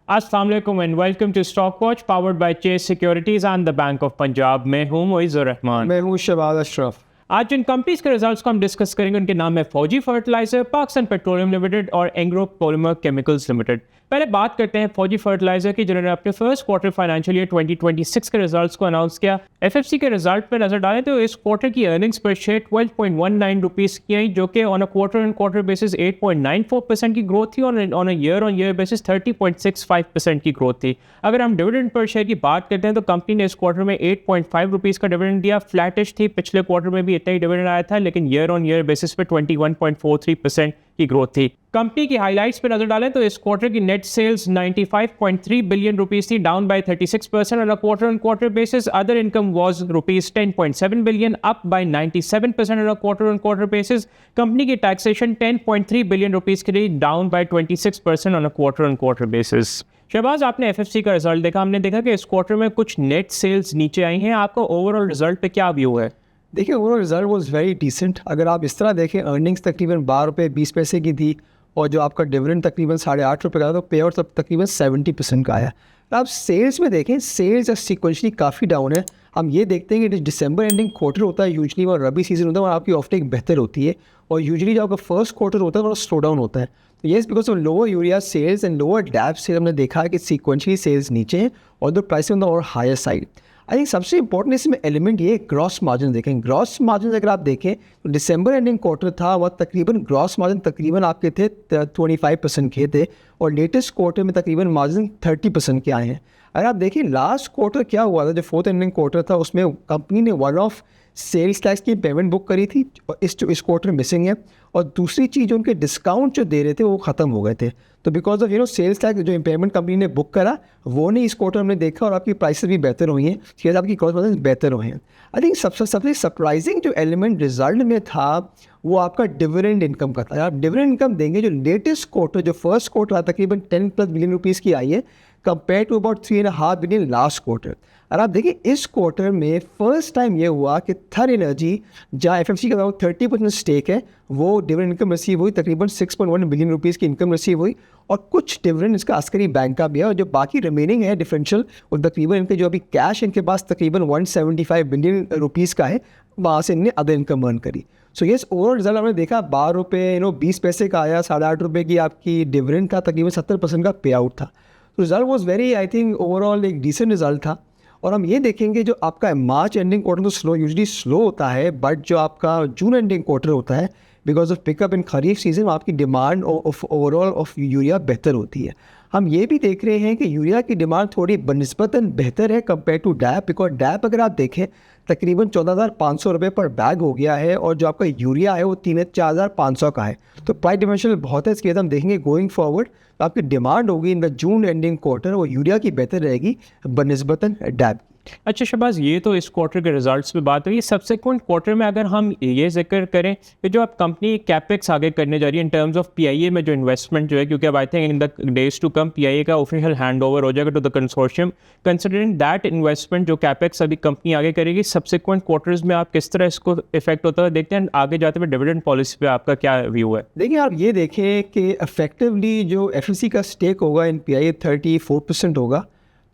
अस्सलाम वालेकुम and welcome to stock watch powered by Chase Securities and the Bank of Punjab. मैं हूं मोइज़ुर रहमान। मैं हूँ शहबाज अशरफ। आज जिन कंपनीज के रिजल्ट्स को हम डिस्कस करेंगे उनके नाम है फौजी फर्टिलाइजर, पाकिस्तान पेट्रोलियम लिमिटेड और एंग्रो पॉलीमर केमिकल्स लिमिटेड। पहले बात करते हैं फौजी फर्टिलाइजर की, जिन्होंने अपने फर्स्ट क्वार्टर फाइनेंशियल ईयर 2026 के रिजल्ट्स को अनाउंस किया। एफएफसी के रिजल्ट पर नजर डालें तो इस क्वार्टर की अर्निंग्स पर शेयर 12.19 रुपीज़ की आई, जो कि on a quarter and quarter basis 8.94% की ग्रोथ थी और ऑन अ ईयर बेसिस 30.65% की ग्रोथ थी। अगर हम डिविडेंड पर शेयर की बात करते हैं तो कंपनी ने इस क्वार्टर में 8.5 रुपीज़ का डिविडेंड दिया। फ्लैटिश थी, पिछले क्वार्टर में भी इतना ही डिविडेंड आया था, लेकिन ईयर बेसिस पे 21.43% की ग्रोथ थी। कंपनी की हाइलाइट्स पे नजर डालें तो इस क्वार्टर की नेट सेल्स 95.3 बिलियन रुपीस थी, down by 36% on a quarter on quarter basis. Other income was rupees 10.7 billion, up by 97% on a quarter on quarter basis. Company की टैक्सेशन 10.3 बिलियन रुपीस के लिए, down by 26% on a quarter on quarter basis. Shahbaz, आपने FFC का result देखा, हमने देखा कि इस क्वार्टर में कुछ नेट सेल्स नीचे आई हैं। आपका ओवरऑल रिजल्ट पे क्या व्यू है? देखिए, overall result was very decent. अगर आप इस तरह देखें, अर्निंग्स तकरीबन 12 रुपये 20 पैसे की थी और जो आपका डिविडेंड तकरीबन 8.5 रुपये का था, तो पे आउट तकरीबन 70% का आया। आप सेल्स में देखें, सेल्स सिक्वेंशली काफ़ी डाउन है। हम ये देखते हैं कि दिसंबर एंडिंग क्वार्टर होता है यूजली, और रबी सीजन होता है और आपकी ऑफटेक बेहतर होती है, और यूजली जो आपका फर्स्ट क्वार्टर होता है वो स्लो डाउन होता है। तो yes, because of lower urea sales and lower DAP sale हमने देखा है कि सिक्वेंशली सेल्स नीचे हैं और द प्राइस ऑन द और हायर साइड। आई थिंक सबसे इंपॉर्टेंट इसमें एलिमेंट ये ग्रॉस मार्जिन देखें। ग्रॉस मार्जिन अगर आप देखें तो दिसंबर एंडिंग क्वार्टर था, वह तकरीबन ग्रॉस मार्जिन तकरीबन आपके थे 25% के थे, और लेटेस्ट क्वार्टर में तकरीबन मार्जिन 30% के आए हैं। अगर आप देखिए लास्ट क्वार्टर क्या हुआ था, जो फोर्थ एंडिंग क्वार्टर था, उसमें कंपनी ने वन ऑफ सेल्स टैक्स की पेमेंट बुक करी थी, और इस क्वार्टर मिसिंग है। और दूसरी चीज़, उनके डिस्काउंट जो दे रहे थे वो ख़त्म हो गए थे। तो बिकॉज ऑफ सेल्स टैक्स जो इम्पेयरमेंट कंपनी ने बुक करा, वो नहीं इस क्वार्टर हमने देखा, और आपकी प्राइसेस भी बेहतर हुई हैं, शेयर आपकी ग्रॉस मार्जिन बेहतर हुए हैं। आई थिंक सबसे सरप्राइजिंग जो एलिमेंट रिजल्ट में था वो आपका डिविडेंड इनकम का था। आप डिविडेंड इनकम देंगे, जो लेटेस्ट क्वार्टर, जो फर्स्ट क्वार्टर था, तकरीबन 10+ बिलियन रुपीज़ की आई है, compare to about 3.5 billion last quarter. और आप देखिए इस क्वार्टर में फर्स्ट टाइम ये हुआ कि थर एनर्जी, जहाँ एफएफसी का 30% स्टेक है, वो डिविडेंड इनकम रिसीव हुई, तकरीबन 6.1 बिलियन रुपीज़ की इनकम रिसीव हुई, और कुछ डिविडेंड इसका अस्करी बैंक का भी है, और जो बाकी रिमेनिंग है डिफरेंशियल, और तकरीबन इनके जो अभी कैश इनके पास तकरीबन 175 बिलियन रुपीज़ का है, वहाँ से इन्हें अदर इनकम अर्न करी। सो येस, ओवरऑल रिजल्ट हमने देखा 12 रुपये 20 पैसे का आया, 8.5 रुपये की आपकी डिविडेंड था, तकरीबन 70% का पे आउट था। तो result was very, I think overall एक डिसेंट रिजल्ट था। और हम ये देखेंगे, जो आपका मार्च एंडिंग क्वार्टर तो यूजली स्लो होता है, बट जो आपका जून एंडिंग क्वार्टर होता है, because of pickup in kharif season, आपकी demand of overall of urea बेहतर होती है। हम ये भी देख रहे हैं कि यूरिया की डिमांड थोड़ी बनिस्बतन बेहतर है compare to DAP, because DAP अगर आप देखें तकरीबन 14,500 रुपये पर बैग हो गया है, और जो आपका यूरिया है वो 4,500 का है। तो प्राइस डिफरेंशियल बहुत है, इसके बाद हम देखेंगे गोइंग फॉरवर्ड तो आपकी डिमांड होगी in the June ending quarter, वो यूरिया की बेहतर रहेगी बनिस्बतन डैप। अच्छा शहबाज, ये तो इस क्वार्टर के रिजल्ट्स पे बात हुई। सब्सिक्वेंट क्वार्टर में अगर हम ये जिक्र करें कि जो अब कंपनी कैपेक्स आगे करने जा रही है इन टर्म्स ऑफ पीआईए में जो इन्वेस्टमेंट जो है, क्योंकि अब I think in the days to come PIA का ऑफिशियल हैंड ओवर हो जाएगा to the consortium. Considering that investment जो कैपेक्स अभी कंपनी आगे करेगी, सब्सिक्वेंट क्वार्टर्स में आप किस तरह इसको इफेक्ट होता है देखते हैं? आगे जाते हुए डिविडेंड पॉलिसी पे आपका क्या व्यू है? देखिए, आप ये देखें कि इफेक्टिवली जो एफएफसी का स्टेक होगा इन पीआईए 34% होगा।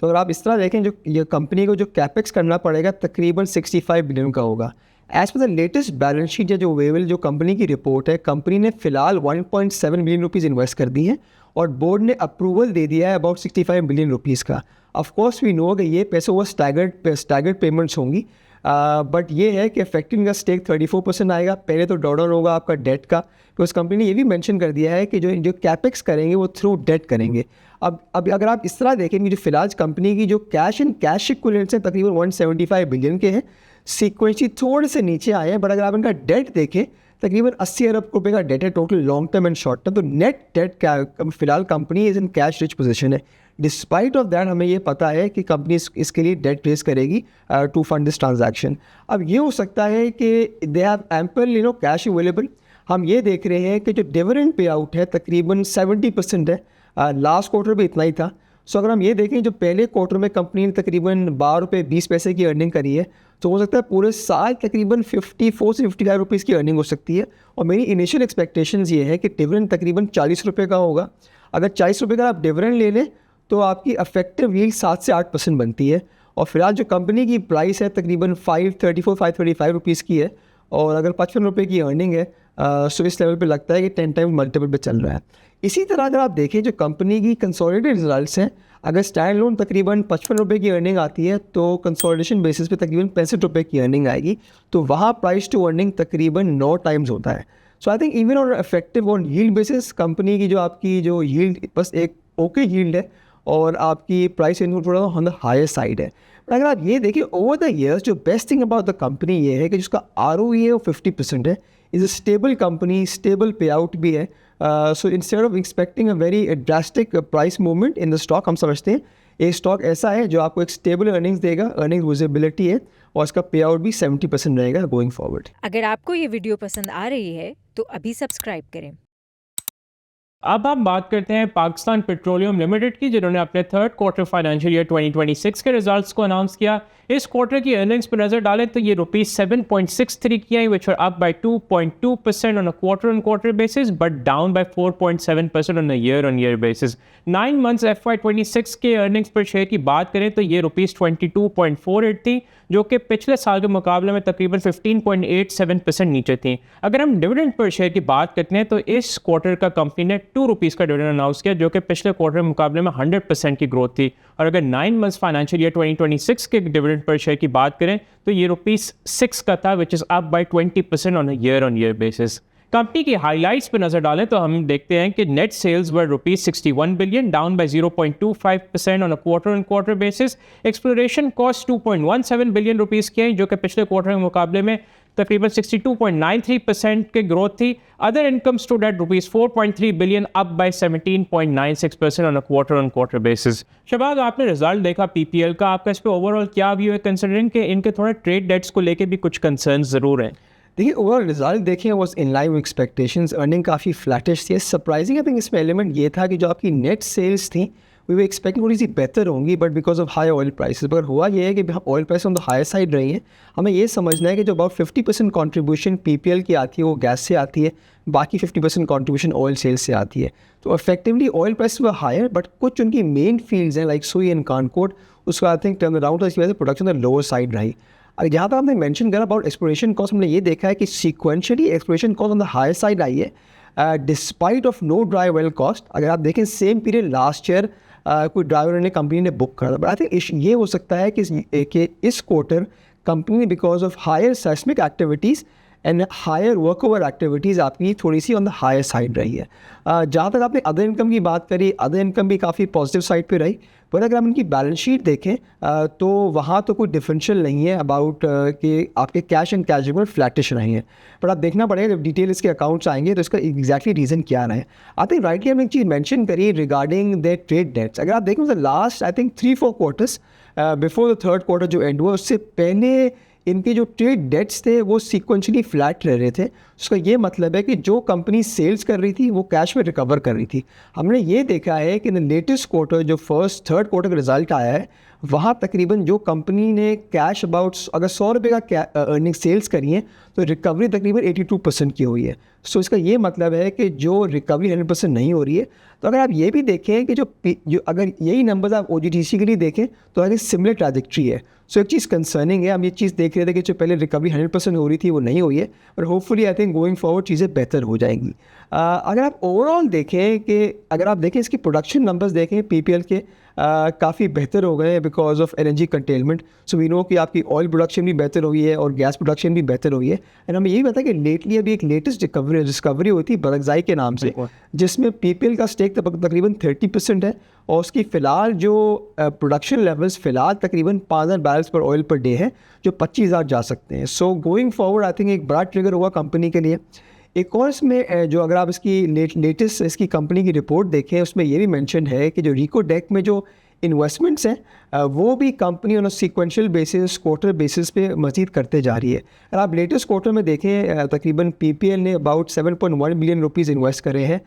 तो अगर आप इस तरह देखें, जो ये कंपनी को जो कैपेक्स करना पड़ेगा तकरीबन 65 बिलियन का होगा। As per the latest balance sheet या जो अवेलेबल जो कंपनी की रिपोर्ट है, कंपनी ने फिलहाल 1.7 बिलियन रुपीज़ इन्वेस्ट कर दी हैं, और बोर्ड ने अप्रूवल दे दिया है अबाउट 65 बिलियन रुपीज़ का। ऑफकोर्स वी नो कि ये पैसे वो स्टैगर्ड पेमेंट्स होंगी, बट ये है कि इफेक्टिव का स्टेक 34% आएगा। पहले तो ड्रॉडाउन होगा आपका डेट का, तो उस कंपनी ने ये भी मेंशन कर दिया है कि जो कैपेक्स करेंगे वो थ्रू डेट करेंगे। अब अगर आप इस तरह देखेंगे, जो फिलहाल कंपनी की जो कैश एंड कैश इक्विवेलेंट्स हैं तकरीबन 175 बिलियन के हैं, सीक्वेंसली थोड़े से नीचे आए हैं, बट अगर आप इनका डेट देखें तकरीबन 80 अरब रुपये का डेट है total long term and short term. तो नेट डेट फिलहाल company is in cash rich position है। डिस्पाइट ऑफ दैट हमें ये पता है कि कंपनी इसके लिए डेट रेज करेगी टू फंड दिस ट्रांजैक्शन। अब ये हो सकता है कि they have ample cash available. हम ये देख रहे हैं कि जो डिविडेंड पे आउट है तकरीबन 70% है, लास्ट क्वार्टर भी इतना ही था। सो अगर हम ये देखें, जो पहले क्वार्टर में कंपनी ने तकरीबन 12 रुपये 20 पैसे की अर्निंग करी है, तो हो सकता है पूरे साल तकरीबन 54 से 55 रुपीज़ की अर्निंग हो सकती है। और मेरी इनिशियल एक्सपेक्टेशंस ये है कि डिविडेंड तकरीबन 40 रुपये का होगा। अगर 40 रुपये का आप डिविडेंड ले लें तो आपकी अफेक्टिव यील्ड 7 से 8% बनती है। और फिलहाल जो कंपनी की प्राइस है तकरीबन 535 रुपीज़ की है, और अगर 55 रुपये की अर्निंग है सो इस लेवल पे लगता है कि 10 टाइम मल्टीपल पे चल रहा है। इसी तरह अगर आप देखें जो कंपनी की कंसोलिडेटेड रिजल्ट्स हैं, अगर स्टैंड लोन तकरीबन 55 रुपये की अर्निंग आती है तो कंसोलिडेशन बेसिस पे तकरीबन 65 रुपये की अर्निंग आएगी, तो वहाँ प्राइस टू अर्निंग तकरीबन 9 टाइम्स होता है। सो आई थिंक इवन और effective on yield basis company की जो आपकी जो यील्ड बस एक ओके यील्ड है, और आपकी प्राइस इनपुट थोड़ा ऑन द हायर साइड है। बट अगर आप ये देखिए ओवर द ईयर्स जो best thing about the company ये है कि जिसका ROE है वो 50% है, is a stable company, stable पे आउट भी है। So instead of expecting a very drastic price movement in the stock, हम समझते हैं ये स्टॉक ऐसा है जो आपको एक स्टेबल अर्निंग्स देगा, अर्निंग विजिबिलिटी है, और इसका पे आउट भी 70% रहेगा गोइंग फॉरवर्ड। अगर आपको ये वीडियो पसंद आ रही है तो अभी सब्सक्राइब करें। अब हम बात करते हैं पाकिस्तान पेट्रोलियम लिमिटेड की, जिन्होंने अपने थर्ड क्वार्टर फाइनेंशियल ईयर 2026 के रिजल्ट्स को अनाउंस किया। इस क्वार्टर की अर्निंग्स पर नजर डालें तो ये ₹7.63 की आई, which are up by 2.2% on a quarter on quarter basis, but down by 4.7% on a year on year basis. 9 months FY26 के अर्निंग्स पर शेयर की बात करें तो ये ₹22.48 थी, जो कि पिछले साल के मुकाबले में तकरीबन 15.87% नीचे थी। अगर हम डिविडेंड पर शेयर की बात करते हैं तो इस क्वार्टर का कंपनी ने ₹2 का डिविडेंड अनाउंस किया, जो कि पिछले क्वार्टर के मुकाबले में 100% की ग्रोथ थी। और अगर 9 मंथ्स फाइनेंशियल ईयर 2026 के डिविडेंड पर शेयर की बात करें तो ये ₹6 का था, which is up by 20% on year basis. Company की हाइलाइट्स पर नजर डालें तो हम देखते हैं कि नेट सेल्स वर ₹61 बिलियन, down by 0.25% on a quarter on quarter basis. Exploration cost ₹2.17 billion की आई, जो कि पिछले क्वार्टर के मुकाबले में तकरीबन 62.93% की ग्रोथ थी। Other income stood at ₹4.3 billion, up by 17.96% on a quarter on quarter basis. Shahbaz, आपने रिजल्ट देखा PPL का, आपका इस पर ओवरऑल क्या व्यू है, कंसिडरिंग कि इनके थोड़े ट्रेड डेट्स को लेके भी कुछ कंसर्न ज़रूर हैं? देखिए ओवरऑल रिजल्ट देखें was in line with expectations, earning काफ़ी फ्लैटिश थी। सरप्राइजिंग आई थिंक इसमें एलिमेंट ये था कि जो आपकी नेट सेल्स थी वी वर एक्सपेक्टिंग थोड़ी सी बेहतर होंगी, but because of high oil prices. पर हुआ ये है कि oil price on the higher side रही है। हमें ये समझना है कि जो अबाउट 50% कॉन्ट्रीब्यूशन PPL की आती है वो गैस से आती है, बाकी 50% कॉन्ट्रीब्यूशन ऑयल सेल्स से आती है। तो इफेक्टिवली ऑयल प्राइस व हायर, बट कुछ उनकी मेन फील्ड्स हैं लाइक सुई एंड कानकोट, उसका आई थिंक टर्न अराउंड, इसकी वजह से प्रोडक्शन द लोअर साइड रही। जहाँ तक आपने मेंशन करा अबाउट एक्सप्लोरेशन कॉस्ट, हमने ये देखा है कि sequentially exploration cost on the higher side आई है despite of no dry well cost. अगर आप देखें सेम पीरियड लास्ट ईयर कोई ड्राइवर ने कंपनी ने बुक करा था, बट आई थिंक ये हो सकता है कि इस क्वार्टर कंपनी ने because of higher seismic activities and higher work over activities आपकी थोड़ी सी ऑन द हायर साइड रही है। जहाँ तक आपने अदर इनकम की बात करी, अदर इनकम भी काफ़ी पॉजिटिव साइड पे रही, पर अगर हम इनकी बैलेंस शीट देखें तो वहाँ तो कोई डिफरेंशियल नहीं है अबाउट कि आपके cash and cash equivalent flattish रहे हैं। पर आप देखना पड़ेगा जब डिटेल इसके अकाउंट्स आएंगे तो इसका एग्जैक्टली रीज़न क्या रहा है। आई थिंक राइटली हमने एक चीज़ मेंशन करी रिगार्डिंग द ट्रेड डेट्स। अगर आप देखें तो last I think 3-4 quarters before the third quarter जो एंड हुआ उससे पहले इनके जो ट्रेड डेट्स थे वो सीक्वेंशली फ्लैट रह रहे थे। उसका ये मतलब है कि जो कंपनी सेल्स कर रही थी वो कैश में रिकवर कर रही थी। हमने ये देखा है कि इन लेटेस्ट क्वार्टर जो फर्स्ट थर्ड क्वार्टर का रिजल्ट आया है वहाँ तकरीबन जो कंपनी ने कैश अबाउट अगर ₹100 का अर्निंग सेल्स करी है तो रिकवरी तकरीबन 82% की हुई है। सो इसका ये मतलब है कि जो रिकवरी 100% नहीं हो रही है। तो अगर आप ये भी देखें कि जो अगर यही नंबर्स आप OGTC के लिए देखें तो अगर सिमिलर ट्रैजेक्टरी है। सो एक चीज़ कंसर्निंग है, हम ये चीज़ देख रहे थे कि जो पहले रिकवरी 100% हो रही थी वो नहीं हुई है, पर hopefully I think going forward चीज़ें बेहतर हो जाएंगी। अगर आप ओवरऑल देखें कि अगर आप देखें इसकी प्रोडक्शन नंबर्स देखें PPL के काफ़ी बेहतर हो गए हैं because of LNG containment. So we know कि आपकी ऑयल प्रोडक्शन भी बेहतर हुई है और गैस प्रोडक्शन भी बेहतर हुई है। एंड हमें यही पता है कि लेटली अभी एक लेटेस्ट डिस्कवरी हुई थी बरगजाई के नाम से, जिसमें PPL का स्टेक तकरीबन 30% है और उसकी फ़िलहाल जो प्रोडक्शन लेवल्स फ़िलहाल तकरीबन 5000 बैरल्स पर ऑयल पर डे है, जो 25,000 जा सकते हैं। So going forward I think एक बड़ा ट्रिगर हुआ कंपनी के लिए। एक और इसमें जो अगर आप इसकी लेटेस्ट इसकी कंपनी की रिपोर्ट देखें उसमें ये भी मेंशन है कि जो रिको डेक में जो इन्वेस्टमेंट्स हैं वो भी company on sequential basis quarter basis पे मज़ीद करते जा रही है। अगर आप लेटेस्ट क्वार्टर में देखें तकरीबन PPL ने अबाउट 7.1 बिलियन रुपीज़ इन्वेस्ट करे हैं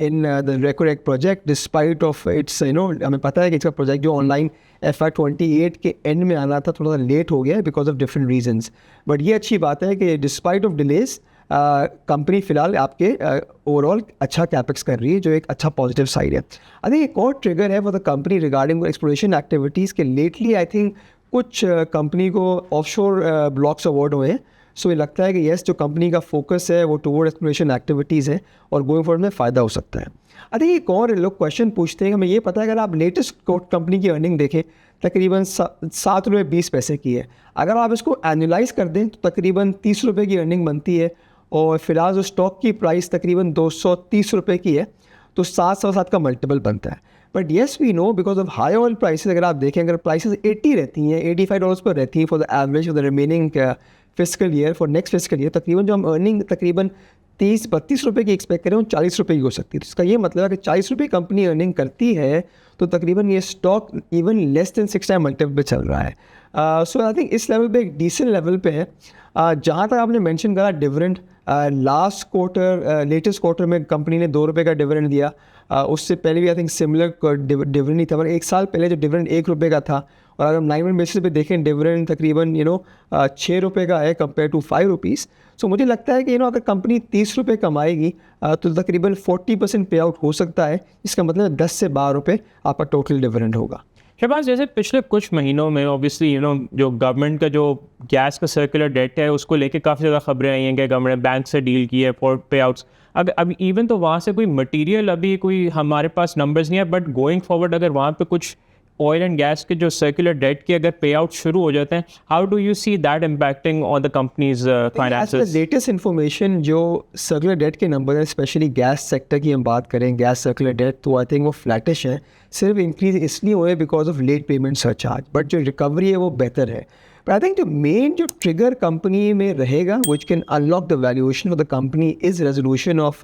in the Reko Diq project despite of its हमें पता है कि इसका प्रोजेक्ट जो ऑनलाइन FY28 के एंड में आना था थोड़ा सा लेट हो गया है because of different reasons. But ये अच्छी बात है कि डिस्पाइट ऑफ डिलेज कंपनी फ़िलहाल आपके ओवरऑल अच्छा कैपेक्स कर रही है, जो एक अच्छा पॉजिटिव साइड है। आई थिंक एक और ट्रिगर है for the company regarding exploration activities के लेटली आई थिंक कुछ कंपनी को ऑफशोर ब्लॉक्स अवार्ड हुए हैं। सो ये लगता है कि येस, जो कंपनी का फोकस है वो टुवर्ड एक्सप्लोरेशन एक्टिविटीज़ है और गोइंग फॉरवर्ड में फ़ायदा हो सकता है। आई थिंक एक और लोग क्वेश्चन पूछते हैं, हमें ये पता है अगर आप लेटेस्ट कंपनी की अर्निंग देखें तकरीबन 7 रुपये 20 पैसे की है। अगर आप इसको एनुलाइज कर दें तो तकरीबन 30 रुपये की अर्निंग बनती है और फिलहाल जो स्टॉक की प्राइस तकरीबन 230 रुपये की है, तो 7 का मल्टीपल बनता है। But yes we know because of high oil prices, अगर आप देखें अगर प्राइसेस 80 रहती हैं, $85 पर रहती हैं for the average for the remaining fiscal year, for next fiscal year, तकरीबन जो हम अर्निंग तकरीबन 30-32 रुपये की एक्सपेक्ट करें वो 40 रुपये की हो सकती है। तो इसका ये मतलब है कि 40 रुपये कंपनी अर्निंग करती है तो तकरीबन ये stock even less than 6 time multiple पे चल रहा है। सो आई थिंक इस लेवल पे एक डिसेंट लेवल पे है। जहाँ तक आपने मेंशन करा dividend, last quarter latest quarter में कंपनी ने 2 रुपये का डिविडेंड दिया। उससे पहले भी आई थिंक सिमिलर डिविडेंड नहीं था, पर एक साल पहले जो डिविडेंड 1 रुपये का था, और अगर हम 9 मंथ बेसिस पे देखें डिविडेंड तकरीबन 6 रुपये का है कंपेयर टू 5 रुपीज़। सो मुझे लगता है कि अगर कंपनी 30 रुपये कमाएगी तो तकरीबन 40% पे आउट हो सकता है। इसका मतलब 10 से 12 रुपये आपका टोटल डिविडेंड होगा। शहबाज, जैसे पिछले कुछ महीनों में ऑब्वियसली जो गवर्नमेंट का जो गैस का सर्कुलर डेट है उसको लेके काफ़ी ज़्यादा खबरें आई हैं कि गवर्नमेंट ने बैंक से डील की है फॉर पे आउट्स। अगर अभी इवन तो वहाँ से कोई मटेरियल अभी कोई हमारे पास नंबर्स नहीं है, बट गोइंग फॉरवर्ड अगर वहाँ पे कुछ ऑयल एंड गैस के जो सर्कुलर डेट के अगर पे आउट शुरू हो जाते हैं, how do you see that impacting on the companies finances? Latest information जो सर्कुलर डेट के नंबर है, स्पेशली गैस सेक्टर की हम बात करें, गैस सर्कुलर डेट, तो आई थिंक वो फ्लैटिश है। सिर्फ इंक्रीज इसलिए हुए because of late payment surcharge, but जो रिकवरी है वो बेहतर है। बट आई थिंक जो मेन जो ट्रिगर कंपनी में रहेगा which can unlock the valuation of the company is resolution of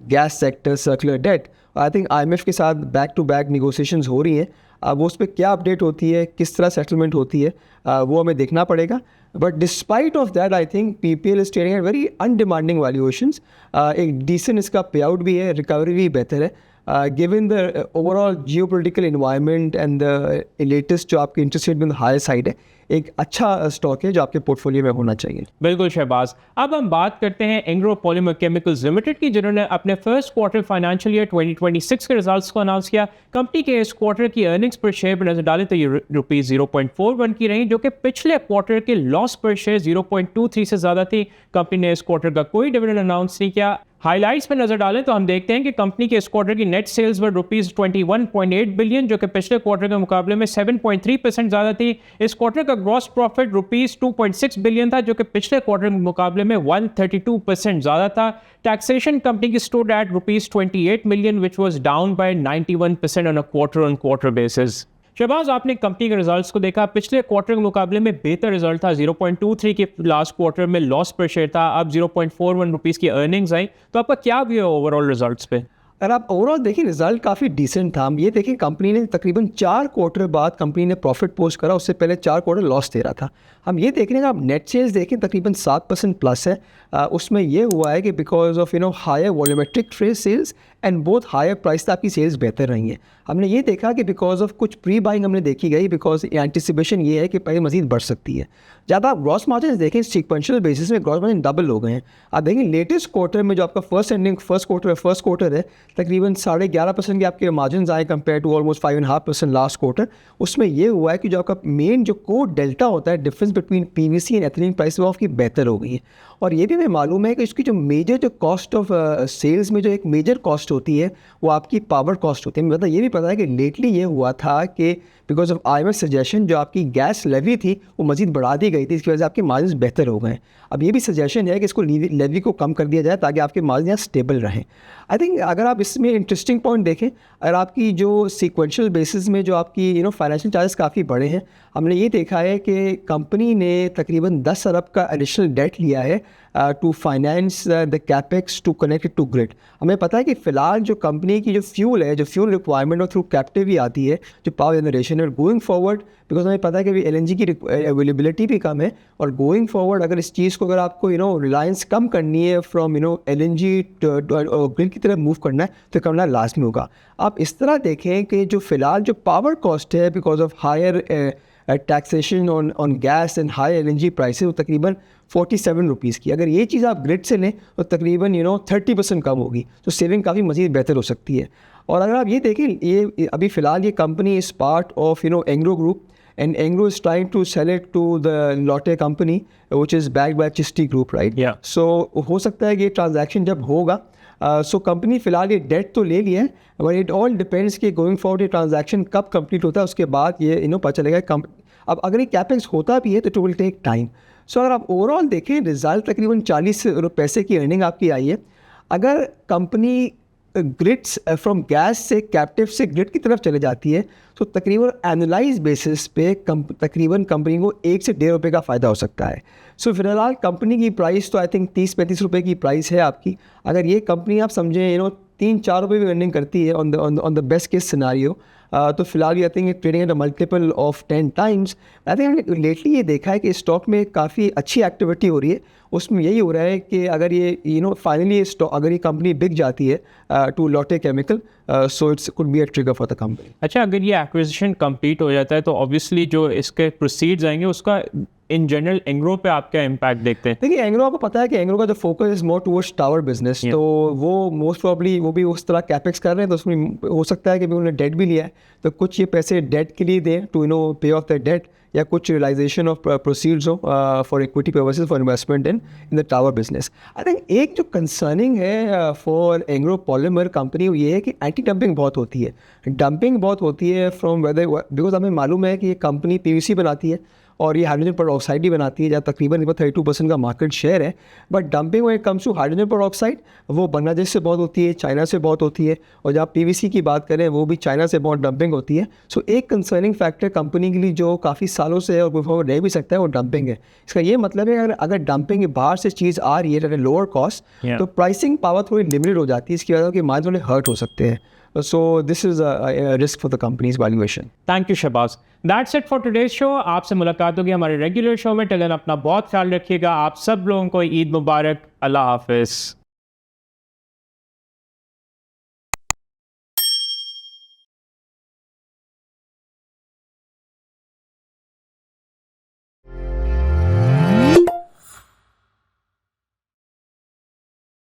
gas sector circular debt. I think IMF के साथ बैक टू बैक निगोसिएशंस हो रही हैं। वो उस पर क्या अपडेट होती है, किस तरह सेटलमेंट होती है, वो हमें देखना पड़ेगा। But despite of that I think PPL is trading at very undemanding valuations. एक डिसेंट इसका पे आउट भी है, रिकवरी भी बेहतर है। Given the overall geopolitical environment and the latest जो आपके इंटरेस्ट रेट में हाई साइड है, एक अच्छा स्टॉक है जो आपके पोर्टफोलियो में होना चाहिए। बिल्कुल शहबाज, अब हम बात करते हैं एंग्रो पॉलीमर केमिकल्स लिमिटेड की, जिन्होंने अपने फर्स्ट क्वार्टर फाइनेंशियल ईयर 2026 के रिजल्ट्स को अनाउंस किया। कंपनी के इस क्वार्टर की अर्निंग्स पर शेयर पर नजर डालें तो ये ₹0.41 की रही, जो कि पिछले क्वार्टर के लॉस पर शेयर 0.23 से ज़्यादा थी। कंपनी ने इस क्वार्टर का कोई डिविडेंड अनाउंस नहीं किया। हाइलाइट्स में नजर डालें तो हम देखते हैं कि कंपनी के इस क्वार्टर की नेट सेल्स वर ₹21.8 बिलियन, जो कि पिछले क्वार्टर के मुकाबले में 7.3% ज़्यादा थी। इस क्वार्टर का ग्रॉस प्रॉफिट ₹2.6 बिलियन था, जो कि पिछले क्वार्टर के मुकाबले में 132% ज़्यादा था। टैक्सेशन कंपनी की stood at ₹28 million, which was down by 91% on a quarter on quarter basis. Shahbaz, आपने कंपनी के रिजल्ट्स को देखा, पिछले क्वार्टर के मुकाबले में बेहतर रिजल्ट था। 0.23 के लास्ट क्वार्टर में लॉस पर शेयर था, अब ₹0.41 की अर्निंग्स आई। तो आपका क्या व्यू है ओवरऑल रिजल्ट्स पे? अगर आप ओवरऑल देखें रिजल्ट काफ़ी डिसेंट था। हम ये देखें कंपनी ने तकरीबन 4 क्वार्टर बाद कंपनी ने प्रॉफिट पोस्ट करा, उससे पहले 4 क्वार्टर लॉस दे रहा था। हम ये देख रहे हैं, आप नेट सेल्स देखें तकरीबन 7% प्लस है। उसमें ये हुआ है कि because of higher volumetric trade sales and both higher price आपकी सेल्स बेहतर रही हैं। हमने ये देखा कि बिकॉज ऑफ कुछ प्री बाइंग हमने देखी गई, बिकॉज एंटिसिपेशन ये है कि प्राइस मजीद बढ़ सकती है। ज़्यादा आप ग्रॉस मार्जिन देखें सिक्वेंशियल बेसिस में ग्रॉस मार्जिन डबल हो गए हैं। आप देखें लेटेस्ट क्वार्टर में जो आपका फर्स्ट क्वार्टर है तकरीबन 11.5% के आपके मार्जिन आए compare to almost 5.5% last quarter. उसमें ये हुआ है कि जो आपका मेन जो कोर डेल्टा होता है, difference between PVC and ethylene price, वो आपकी बेहतर हो गई है। और ये भी हमें मालूम है कि इसकी जो मेजर जो कॉस्ट ऑफ सेल्स में जो एक मेजर कॉस्ट होती है वो आपकी पावर कॉस्ट होती है। मतलब ये भी पता है कि लेटली ये हुआ था कि बिकॉज ऑफ IMF सजेशन जो आपकी गैस लेवी थी वो मजीद बढ़ा दी गई थी, इसकी वजह से आपके मार्जिन बेहतर हो गए। अब ये भी सजेशन है कि इसको लेवी को कम कर दिया जाए ताकि आपके मार्जिन यहाँ स्टेबल रहें। आई थिंक अगर आप इसमें इंटरेस्टिंग पॉइंट देखें, अगर आपकी जो सीक्वेंशियल बेसिस में जो आपकी फाइनेंशियल चार्जेस काफ़ी बड़े हैं, हमने ये देखा है कि कंपनी ने तकरीबन 10 अरब का एडिशनल डेट लिया है to finance the capex to connect to grid. हमें पता है कि फ़िलहाल जो कंपनी की जो फ्यूल है, जो फ्यूल रिक्वायरमेंट और थ्रू कैप्टिव ही आती है जो पावर जनरेशन है, गोइंग फॉरवर्ड बिकॉज हमें पता है कि अभी LNG की अवेलेबिलिटी भी कम है, और गोइंग फॉरवर्ड अगर इस चीज़ को अगर आपको रिलायंस कम करनी है फ्रॉम LNG ग्रिड की तरफ मूव करना है तो करना लाजमी होगा। आप इस तरह देखें कि जो फ़िलहाल जो पावर कॉस्ट है because of higher taxation on gas and high LNG prices, वो तकरीबन 47 रुपीज़ की। अगर ये चीज़ आप ग्रिड से लें तो तकरीबन 30% कम होगी, तो सेविंग काफ़ी मज़ीद बेहतर हो सकती है। और अगर आप ये देखें, ये अभी फ़िलहाल ये company is part of Engro group, and Engro is trying to sell it to the Lotte company, which is backed by Chisti Group, right? Yeah. So हो सकता है कि ये ट्रांजैक्शन जब होगा, सो कंपनी फ़िलहाल ये डेट तो ले लिया है, बट इट ऑल डिपेंड्स कि गोइंग फॉरवर्ड ये ट्रांजैक्शन कब कंप्लीट होता है, उसके बाद ये पता चलेगा अब अगर ये कैपेक्स होता भी है तो इट विल टेक टाइम। सो अगर आप ओवरऑल देखें, रिजल्ट तकरीबन 40 पैसे की अर्निंग आपकी आई है। अगर कंपनी ग्रिड्स फ्रॉम गैस से कैप्टिव से ग्रिड की तरफ चले जाती है तो तकरीबन एनुलाइज बेसिस पे तकरीबन कंपनी को 1 से 1.5 रुपये का फ़ायदा हो सकता है। सो फिलहाल कंपनी की प्राइस तो आई थिंक 30-35 रुपये की प्राइस है आपकी। अगर ये कंपनी आप समझें 3-4 रुपये भी अर्निंग करती है on the best case scenario, तो फिलहाल I think trading at a multiple of 10 times. I think lately ये देखा है कि स्टॉक में काफ़ी अच्छी एक्टिविटी हो रही है। उसमें यही हो रहा है कि अगर ये फाइनली ये स्टॉक, अगर ये कंपनी बिक जाती है to Lotte Chemical, so it's could be a trigger for the company. अच्छा, अगर ये एक्विजिशन कंप्लीट हो जाता है तो ऑब्वियसली जो इसके प्रोसीड्स आएंगे उसका इन जनरल एंग्रो पे आप क्या इम्पैक्ट देखते हैं? देखिए, एंग्रो आपको पता है कि एंग्रो का जो focus is more towards tower business, तो वो मोस्ट प्रॉब्ली वो भी उस तरह कैपेक्स कर रहे हैं, तो उसमें हो सकता है कि भी उन्होंने डेट भी लिया है, तो कुछ ये पैसे डेट के लिए दें टू पे ऑफ द डेट, या कुछ रियलाइजेशन ऑफ प्रोसीड्स हो for equity purposes for investment in the tower business. I think एक जो कंसर्निंग है फॉर एंग्रो पॉलीमर कंपनी वो ये है कि एंटी डंपिंग बहुत होती है, डंपिंग बहुत होती है फ्रॉम वेदर, बिकॉज हमें मालूम है कि ये कंपनी PVC बनाती है और ये हाइड्रोजन पेरोक्साइड भी बनाती है, जहाँ तकरीबन 32% का मार्केट शेयर है। But dumping when it comes to hydrogen peroxide वो बांग्लादेश से बहुत होती है, चाइना से बहुत होती है, और जहाँ PVC की बात करें वो भी चाइना से बहुत डंपिंग होती है। सो एक कंसर्निंग फैक्टर कंपनी के लिए जो काफ़ी सालों से है और वो रह भी सकता है वो डंपिंग है। इसका ये मतलब है अगर डंपिंग बाहर से चीज़ आ रही है लोअर कॉस्ट, तो प्राइसिंग पावर थोड़ी लिमिटेड हो जाती है, इसकी वजह से मार्जिन थोड़े हर्ट हो सकते हैं। So this is a risk for the company's valuation. Thank you Shahbaz. That's it for today's show. आपसे मुलाकात होगी हमारे रेगुलर शो में। टिल देन अपना बहुत ख्याल रखिएगा। आप सब लोगों को ईद मुबारक। अल्लाह हाफिज़।